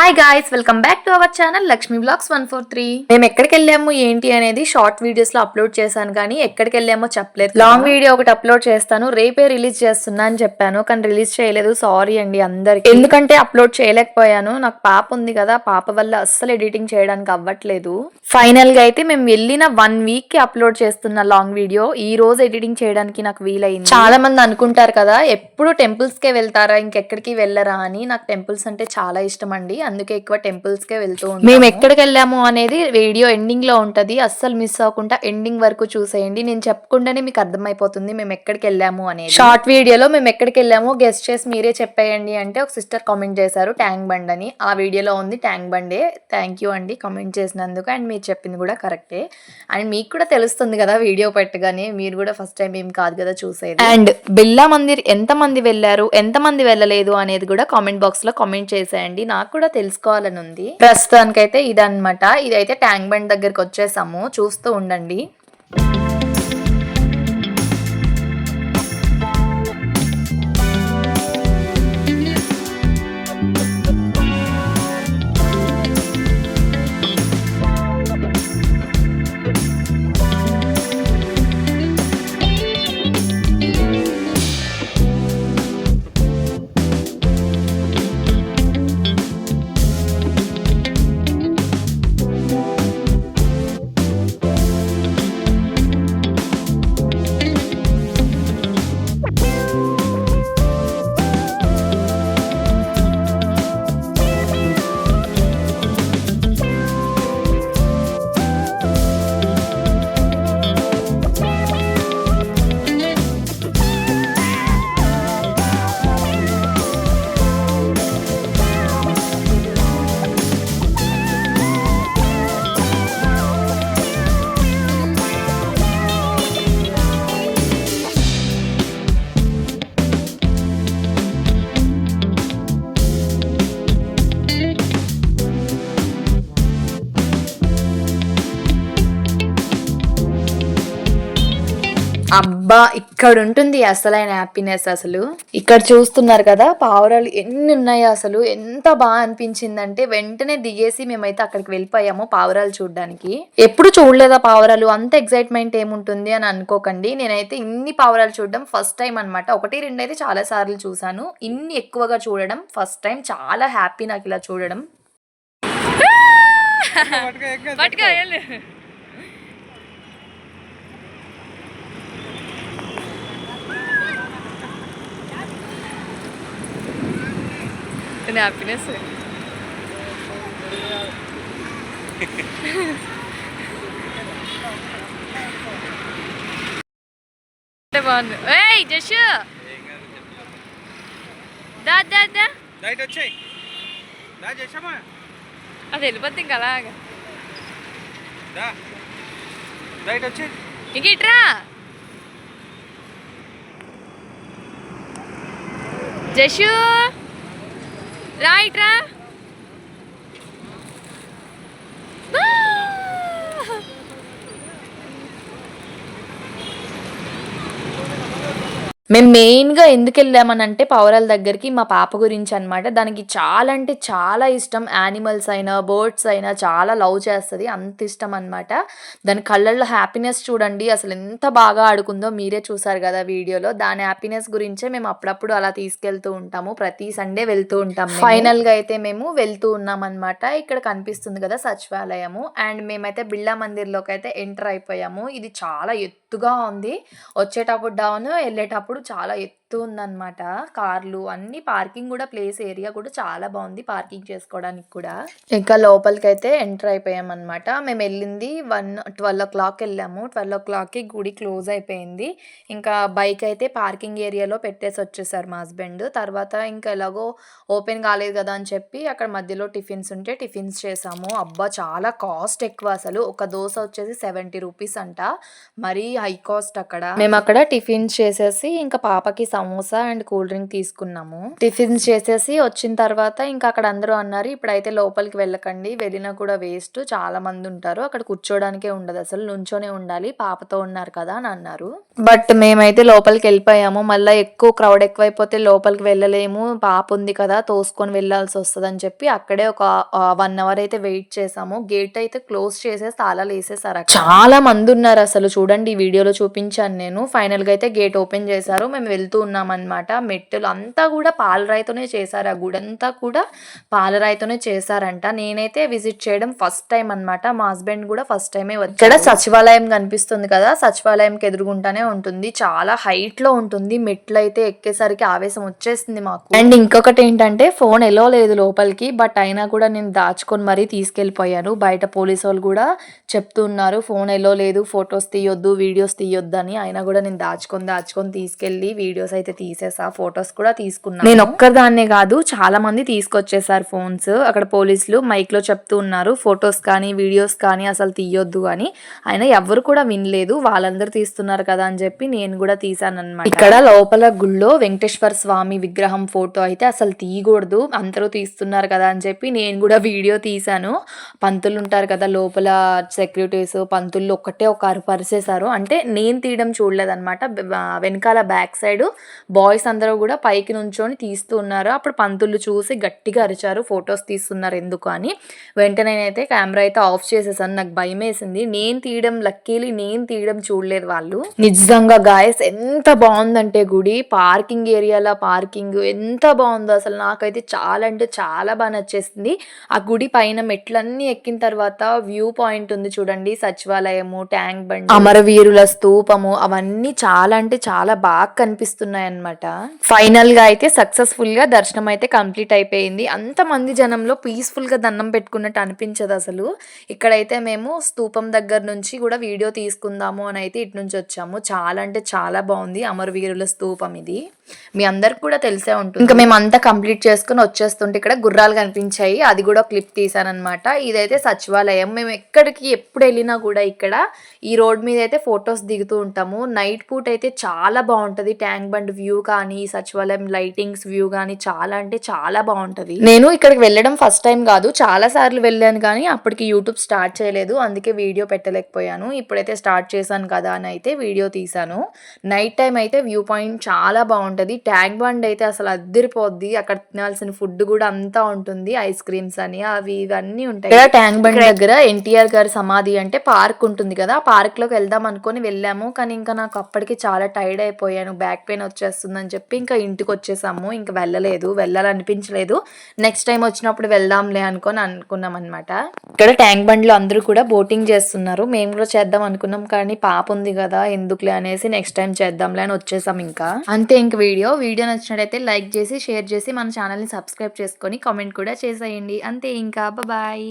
Hi guys, welcome back to our channel Lakshmi blogs 143. మేము ఎక్కడికి వెళ్ళాము ఏంటి అనేది షార్ట్ వీడియోస్ లో అప్లోడ్ చేశాను, కానీ ఎక్కడికి వెళ్ళామో చెప్పలేదు. లాంగ్ వీడియో ఒకటి అప్లోడ్ చేస్తాను, రేపే రిలీజ్ చేస్తున్నా అని చెప్పాను, కానీ రిలీజ్ చేయలేదు. సారీ అండి అందరికి, ఎందుకంటే అప్లోడ్ చేయలేకపోయాను. నాకు పాప ఉంది కదా, పాప వల్ల అస్సలు ఎడిటింగ్ చేయడానికి అవ్వట్లేదు. ఫైనల్ గా అయితే మేము వెళ్ళిన 1 వీక్ కి అప్లోడ్ చేస్తున్న లాంగ్ వీడియో ఈ రోజు ఎడిటింగ్ చేయడానికి నాకు వీలైంది. చాలా మంది అనుకుంటారు కదా, ఎప్పుడు టెంపుల్స్ కే వెళ్తారా, ఇంకెక్కడికి వెళ్ళరా అని. నాకు టెంపుల్స్ అంటే చాలా ఇష్టం అండి, అందుకే ఎక్కువ టెంపుల్స్ కే వెళ్తూ ఉంటాను. మేము ఎక్కడికి వెళ్ళాము అనేది వీడియో ఎండింగ్ లో ఉంటది, అస్సలు మిస్ అవ్వకుండా ఎండింగ్ వరకు చూసేయండి. నేను చెప్పకుండానే మీకు అర్థమైపోతుంది మేము ఎక్కడికి వెళ్ళాము అనేది. షార్ట్ వీడియోలో మేము ఎక్కడికి వెళ్ళామో గెస్ట్ చేసి మీరే చెప్పేయండి అంటే ఒక సిస్టర్ కామెంట్ చేశారు ట్యాంక్ బండ్ అని. ఆ వీడియోలో ఉంది ట్యాంక్ బండే. థ్యాంక్ యూ అండి కామెంట్ చేసినందుకు. అండ్ మీరు చెప్పింది కూడా కరెక్టే. అండ్ మీకు కూడా తెలుస్తుంది కదా వీడియో పెట్టగానే, మీరు కూడా ఫస్ట్ టైం ఏం కాదు కదా చూసేది. అండ్ బిర్లా మందిర్ ఎంత మంది వెళ్ళారు, ఎంత మంది వెళ్ళలేదు అనేది కూడా కామెంట్ బాక్స్ లో కామెంట్ చేసేయండి, నాకు కూడా తెలుసుకోవాలని ఉంది. ప్రస్తుతానికైతే ఇదన్నమాట. ఇదైతే ట్యాంక్ బండ్ దగ్గరికి వచ్చేసాము, చూస్తూ ఉండండి. అబ్బా, ఇక్కడ ఉంటుంది అసలైన హ్యాపీనెస్. అసలు ఇక్కడ చూస్తున్నారు కదా పావురాలు ఎన్ని ఉన్నాయో, అసలు ఎంత బాగా అనిపించిందంటే వెంటనే దిగేసి మేమైతే అక్కడికి వెళ్ళిపోయాము పావురాలు చూడడానికి. ఎప్పుడు చూడలేదా పావురాలు, అంత ఎక్సైట్మెంట్ ఏముంటుంది అని అనుకోకండి. నేనైతే ఇన్ని పావురాలు చూడడం ఫస్ట్ టైం అనమాట. 1-2 అయితే చాలా సార్లు చూసాను, ఇన్ని ఎక్కువగా చూడడం ఫస్ట్ టైం. చాలా హ్యాపీ నాకు ఇలా చూడడం. హ్యాపీనెస్ బాగుంది. ఏయ్ జష్, అది వెళ్ళిపోద్ది ఇంకా అలాగా. ఇంక ఇట్రా జషు, రైట్ రా. మేము మెయిన్గా ఎందుకు వెళ్ళామని అంటే పావురాల దగ్గరికి మా పాప గురించి అనమాట. దానికి చాలా అంటే చాలా ఇష్టం, యానిమల్స్ అయినా బర్డ్స్ అయినా చాలా లవ్ చేస్తుంది, అంత ఇష్టం అనమాట. దాని కళ్ళల్లో హ్యాపీనెస్ చూడండి, అసలు ఎంత బాగా ఆడుకుందో మీరే చూసారు కదా వీడియోలో. దాని హ్యాపీనెస్ గురించే మేము అప్పుడప్పుడు అలా తీసుకెళ్తూ ఉంటాము, ప్రతి సండే వెళ్తూ ఉంటాము. ఫైనల్గా అయితే మేము వెళ్తూ ఉన్నాం అనమాట. ఇక్కడ కనిపిస్తుంది కదా సచివాలయము. అండ్ మేమైతే బిర్లా మందిర్లోకి అయితే ఎంటర్ అయిపోయాము. ఇది చాలా ఎత్తుగా ఉంది, వచ్చేటప్పుడు డౌన్, వెళ్ళేటప్పుడు చాలా ఎత్తు ఉందన్నమాట. కార్లు అన్ని పార్కింగ్ కూడా, ప్లేస్ ఏరియా కూడా చాలా బాగుంది పార్కింగ్ చేసుకోవడానికి కూడా. ఇంకా లోపలికి అయితే ఎంటర్ అయిపోయాం అనమాట. మేము వెళ్ళింది 12 o'clock వెళ్ళాము. 12 o'clockకి గుడి క్లోజ్ అయిపోయింది. ఇంకా బైక్ అయితే పార్కింగ్ ఏరియాలో పెట్టేసి వచ్చేసారు మా హస్బెండ్. తర్వాత ఇంకా ఎలాగో ఓపెన్ కాలేదు కదా అని చెప్పి అక్కడ మధ్యలో టిఫిన్స్ ఉంటే టిఫిన్స్ చేసాము. అబ్బా చాలా కాస్ట్ ఎక్కువ, అసలు ఒక దోశ వచ్చేసి 70 రూపీస్ అంట, మరీ హై కాస్ట్ అక్కడ. మేము అక్కడ టిఫిన్స్ చేసేసి ఇంకా పాపకి సమోసా అండ్ కూల్ డ్రింక్ తీసుకున్నాము. టిఫిన్స్ చేసేసి వచ్చిన తర్వాత ఇంకా అక్కడ అందరూ అన్నారు, ఇప్పుడైతే లోపలికి వెళ్ళకండి, వెళ్ళినా కూడా వేస్ట్, చాలా మంది ఉంటారు, అక్కడ కూర్చోడానికే ఉండదు, అసలు నుంచోనే ఉండాలి, పాపతో ఉన్నారు కదా అని అన్నారు. బట్ మేమైతే లోపలికి వెళ్ళిపోయాము. మళ్ళీ ఎక్కువ క్రౌడ్ ఎక్కువైపోతే లోపలికి వెళ్ళలేము, పాప ఉంది కదా తోసుకొని వెళ్ళాల్సి వస్తుంది అని చెప్పి అక్కడే ఒక 1 అవర్ అయితే వెయిట్ చేసాము. గేట్ అయితే క్లోజ్ చేసేసి తాళాలు వేసేసారు. చాలా మంది ఉన్నారు అసలు, చూడండి ఈ వీడియోలో చూపించాను నేను. ఫైనల్ గా అయితే గేట్ ఓపెన్ చేశారు, మేము వెళ్తూ ఉన్నాం అనమాట. మెట్టులు అంతా కూడా పాలరాయితోనే చేశారు, ఆ గుడంతా కూడా పాలరాయితోనే చేశారంట. నేనైతే విజిట్ చేయడం ఫస్ట్ టైం అనమాట, మా హస్బెండ్ కూడా ఫస్ట్ టైమే వచ్చారు. ఇక్కడ సచివాలయం కనిపిస్తుంది కదా, సచివాలయంకి ఎదురుగుంటానే ఉంటుంది, చాలా హైట్ లో ఉంటుంది. మెట్లు అయితే ఎక్కేసరికి ఆవేశం వచ్చేసింది మాకు. అండ్ ఇంకొకటి ఏంటంటే ఫోన్ ఎలో లేదు లోపలికి, బట్ అయినా కూడా నేను దాచుకొని మరీ తీసుకెళ్లిపోయాను. బయట పోలీసు వాళ్ళు కూడా చెప్తూ ఉన్నారు ఫోన్ ఎలో లేదు, ఫొటోస్ తీయొద్దు, వీడియోస్ తీయొద్దు అని. అయినా కూడా నేను దాచుకొని తీసుకెళ్లి వీడియోస్ అయితే తీసేసా, ఫొటోస్ కూడా తీసుకున్నాను. నేను ఒక్కదాన్నే కాదు, చాలా మంది తీసుకొచ్చేసారు ఫోన్స్. అక్కడ పోలీసులు మైక్ లో చెప్తూ ఉన్నారు ఫొటోస్ కానీ వీడియోస్ కానీ అసలు తీయొద్దు అని. అయినా ఎవరు కూడా వినలేదు, వాళ్ళందరూ తీస్తున్నారు కదా అని చెప్పి నేను కూడా తీసానన్నమాట. ఇక్కడ లోపల గుళ్ళో వెంకటేశ్వర స్వామి విగ్రహం ఫోటో అయితే అసలు తీయకూడదు, అందరూ తీస్తున్నారు కదా అని చెప్పి నేను కూడా వీడియో తీసాను. పంతులు ఉంటారు కదా లోపల, సెక్యూరిటీస్ పంతులు ఒక్కటే ఒక పరిసేశారు, అంటే నేను తీయడం చూడలేదన్నమాట. వెనకాల బ్యాక్ సైడ్ బాయ్స్ అందరూ కూడా పైకి నుంచొని తీస్తూ ఉన్నారు. అప్పుడు పంతులు చూసి గట్టిగా అరిచారు ఫొటోస్ తీస్తున్నారు ఎందుకు అని. వెంటనే నేనైతే కెమెరా అయితే ఆఫ్ చేసేసాను, నాకు భయం వేసింది. లక్కీలీ నేను తీయడం చూడలేదు వాళ్ళు. నిజంగా గాయస్ ఎంత బాగుందంటే గుడి, పార్కింగ్ ఏరియాలో పార్కింగ్ ఎంత బాగుందో అసలు, నాకైతే చాలా అంటే చాలా బాగా నచ్చేసింది. ఆ గుడి పైన మెట్లన్నీ ఎక్కిన తర్వాత వ్యూ పాయింట్ ఉంది చూడండి, సచివాలయము, ట్యాంక్ బండ్, అమరవీరుల స్తూపము, అవన్నీ చాలా అంటే చాలా బాగా కనిపిస్తున్నాయి అన్నమాట. ఫైనల్ గా అయితే సక్సెస్ఫుల్ గా దర్శనం అయితే కంప్లీట్ అయిపోయింది. అంత మంది జనంలో పీస్ఫుల్ గా దండం పెట్టుకున్నట్టు అనిపించదు అసలు. ఇక్కడైతే మేము స్తూపం దగ్గర నుంచి కూడా వీడియో తీసుకుందాము అని అయితే ఇటు నుంచి వచ్చాము. చాలా అంటే చాలా బాగుంది అమరవీరుల స్తూపం ఇది, మీ అందరికి కూడా తెలిసే ఉంటుంది. ఇంకా మేము అంతా కంప్లీట్ చేసుకుని వచ్చేస్తుంటే ఇక్కడ గుర్రాలు కనిపించాయి, అది కూడా క్లిప్ తీసానమాట. ఇదైతే సచివాలయం, మేము ఎక్కడికి ఎప్పుడు వెళ్ళినా కూడా ఇక్కడ ఈ రోడ్ మీద అయితే ఫొటోస్ దిగుతూ ఉంటాము. నైట్ పూట అయితే చాలా బాగుంటది, ట్యాంక్ బండ్ వ్యూ కానీ సచివాలయం లైటింగ్స్ వ్యూ కానీ చాలా అంటే చాలా బాగుంటది. నేను ఇక్కడికి వెళ్ళడం ఫస్ట్ టైం కాదు, చాలా సార్లు వెళ్ళాను కానీ అప్పటికి యూట్యూబ్ స్టార్ట్ చేయలేదు, అందుకే వీడియో పెట్టలేకపోయాను. ఇప్పుడైతే స్టార్ట్ చేశాను కదా అని అయితే వీడియో తీసాను. నైట్ టైం అయితే వ్యూ పాయింట్ చాలా బాగుంటది. ట్యాంక్ బండ్ అయితే అసలు అద్దరిపోద్ది, అక్కడ తినాల్సిన ఫుడ్ కూడా అంతా ఉంటుంది, ఐస్ క్రీమ్స్ అని అవి ఇవన్నీ ఉంటాయి. ఇక్కడ ట్యాంక్ బండ్ దగ్గర ఎన్టీఆర్ గారి సమాధి అంటే పార్క్ ఉంటుంది కదా, ఆ పార్క్ లోకి వెళ్దాం అనుకుని వెళ్ళాము. కానీ ఇంకా నాకు అప్పటికి చాలా టైర్డ్ అయిపోయాను, బ్యాక్ పెయిన్ వచ్చేస్తుందని చెప్పి ఇంకా ఇంటికి వచ్చేసాము. ఇంకా వెళ్ళాలనిపించలేదు. నెక్స్ట్ టైం వచ్చినప్పుడు వెళ్దాంలే అనుకున్నాం అనమాట. ఇక్కడ ట్యాంక్ బండ్ లో అందరూ కూడా బోటింగ్ చేస్తున్నారు, మేము కూడా చేద్దాం అనుకున్నాం కానీ పాప ఉంది కదా ఎందుకులే అనేసి నెక్స్ట్ టైం చేద్దాంలే అని వచ్చేసాం. ఇంకా అంతే. ఇంక వీడియో నచ్చినట్టయితే లైక్ చేసి షేర్ చేసి మన ఛానల్ని సబ్స్క్రైబ్ చేసుకొని కామెంట్ కూడా చేసేయండి. అంతే, ఇంకా బాయ్.